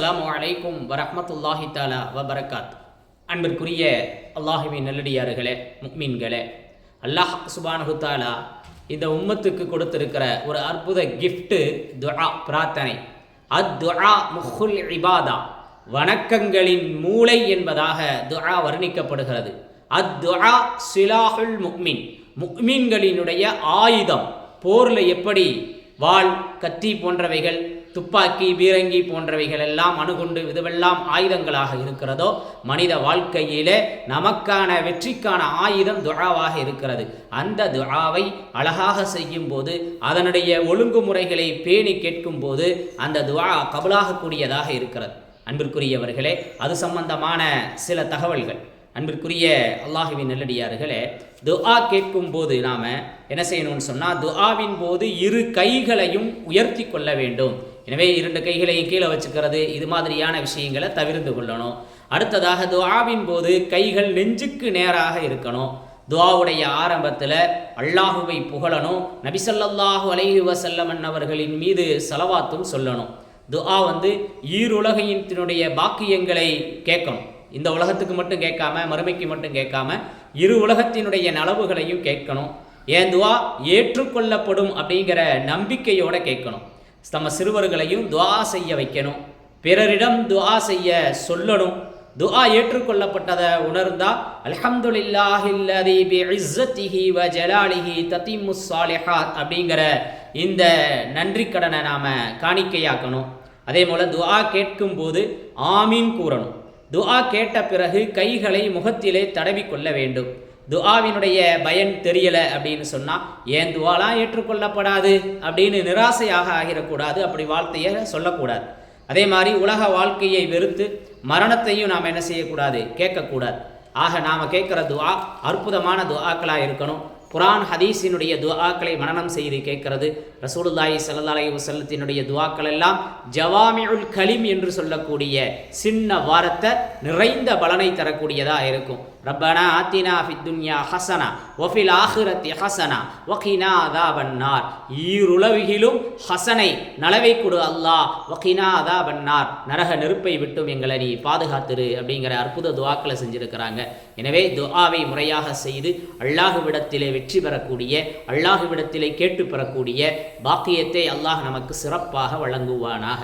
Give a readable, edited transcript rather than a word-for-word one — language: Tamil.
அஸ்ஸலாமு அலைக்கும் வரஹ்மத்துல்லாஹி தஆலா வபரகாத். அன்பிற்குரிய அல்லாஹுவின் நல்லடியார்களே, முஃமின்களே, அல்லாஹ் சுப்ஹானஹு தஆலா இந்த உம்மத்துக்கு கொடுத்திருக்கிற ஒரு அற்புத கிஃப்ட் துஆ, பிரார்த்தனை. அத்துஆ முஹுல் இபாதா, வணக்கங்களின் மூளை என்பதாக துஆ வர்ணிக்கப்படுகிறது. அத்துஆ சிலாஹுல் முஃமின், முஃமின்களினுடைய ஆயுதம். போரில் எப்படி வாள், கத்தி போன்றவைகள், துப்பாக்கி, பீரங்கி போன்றவைகள் எல்லாம் அணுகுண்டு இதுவெல்லாம் ஆயுதங்களாக இருக்கிறதோ, மனித வாழ்க்கையிலே நமக்கான வெற்றிக்கான ஆயுதம் துஆவாக இருக்கிறது. அந்த துஆவை அழகாக செய்யும் போது, அதனுடைய ஒழுங்குமுறைகளை பேணி கேட்கும் போது அந்த துஆ கபூலாகக்கூடியதாக இருக்கிறது. அன்பிற்குரியவர்களே, அது சம்பந்தமான சில தகவல்கள். அன்பிற்குரிய அல்லாஹுவின் நல்லடியார்களே, துஆ கேட்கும் போது நாம் என்ன செய்யணும்னு சொன்னால், துஆவின் போது இரு கைகளையும் உயர்த்தி கொள்ள வேண்டும். எனவே 2 கைகளையும் கீழே வச்சுக்கிறது, இது மாதிரியான விஷயங்களை தவிர்த்து கொள்ளணும். அடுத்ததாக துஆவின் போது கைகள் நெஞ்சுக்கு நேராக இருக்கணும். துஆவுடைய ஆரம்பத்தில் அல்லாஹுவை புகழணும், நபி ஸல்லல்லாஹு அலைஹி வஸல்லம் அவர்களின் மீது ஸலவாத்தும் சொல்லணும். துஆ ஈருலகினுடைய பாக்கியங்களை கேட்கணும். இந்த உலகத்துக்கு மட்டும் கேட்காம, மறுமைக்கு மட்டும் கேட்காம, இரு உலகத்தினுடைய நலவுகளையும் கேட்கணும். ஏன் துஆ ஏற்றுக்கொள்ளப்படும் அப்படிங்கிற நம்பிக்கையோடு கேட்கணும். நம்ம சிறுவர்களையும் துஆ செய்ய வைக்கணும், பிறரிடம் துஆ செய்ய சொல்லணும். துஆ ஏற்றுக்கொள்ளப்பட்டதை உணர்ந்தா அல்ஹம்துலில்லாஹில்லதி பிஇஸ்ஸத்திஹி வ ஜலாலிஹி தத்திம்முஸ் ஸாலிஹாத் அப்படிங்கிற இந்த நன்றி கடனை நாம் காணிக்கையாக்கணும். அதே போல் துஆ கேட்கும் போது ஆமீன் கூறணும். துஆ கேட்ட பிறகு கைகளை முகத்திலே தடவி கொள்ள வேண்டும். துஆவினுடைய பயன் தெரியலை அப்படின்னு சொன்னால், ஏன் துஆலாம் ஏற்றுக்கொள்ளப்படாது அப்படின்னு நிராசையாக ஆகிடக்கூடாது, அப்படி வார்த்தையை சொல்லக்கூடாது. அதே மாதிரி உலக வாழ்க்கையை வெறுத்து மரணத்தையும் நாம் என்ன செய்யக்கூடாது, கேட்கக்கூடாது. ஆக நாம் கேட்குற துஆ அற்புதமான துஆக்களாக இருக்கணும். குர்ஆன் ஹதீஸினுடைய துஆக்களை மனனம் செய்து கேட்கிறது. ரசூலுல்லாஹி ஸல்லல்லாஹு அலைஹி வஸல்லத்தினுடைய துஆக்கள் எல்லாம் ஜவாமிஉல் கலிம் என்று சொல்லக்கூடிய சின்ன வார்த்தை நிறைந்த பலனை தரக்கூடியதாக இருக்கும். ரப்பனா ஆத்தினா ஃபித் துன்யா ஹஸனா வ ஃபில் ஆখিরাতি ஹஸனா வ கினா அஸாபன்னார். ஈருலகிலும் ஹஸனை, நலவை கொடு அல்லாஹ், வ கினா அஸாபன்னார், நரக நெருப்பை விட்டும் எங்களை நீ பாதுகாத்துரு அப்படிங்கிற அற்புத துஆக்களை செஞ்சிருக்கிறாங்க. எனவே துஆவை முறையாக செய்து அல்லாஹ்விடத்திலே வெற்றி பெறக்கூடிய, அல்லாஹ்விடத்திலே கேட்டு பெறக்கூடிய பாக்கியத்தை அல்லாஹ் நமக்கு சிறப்பாக வழங்குவானாக.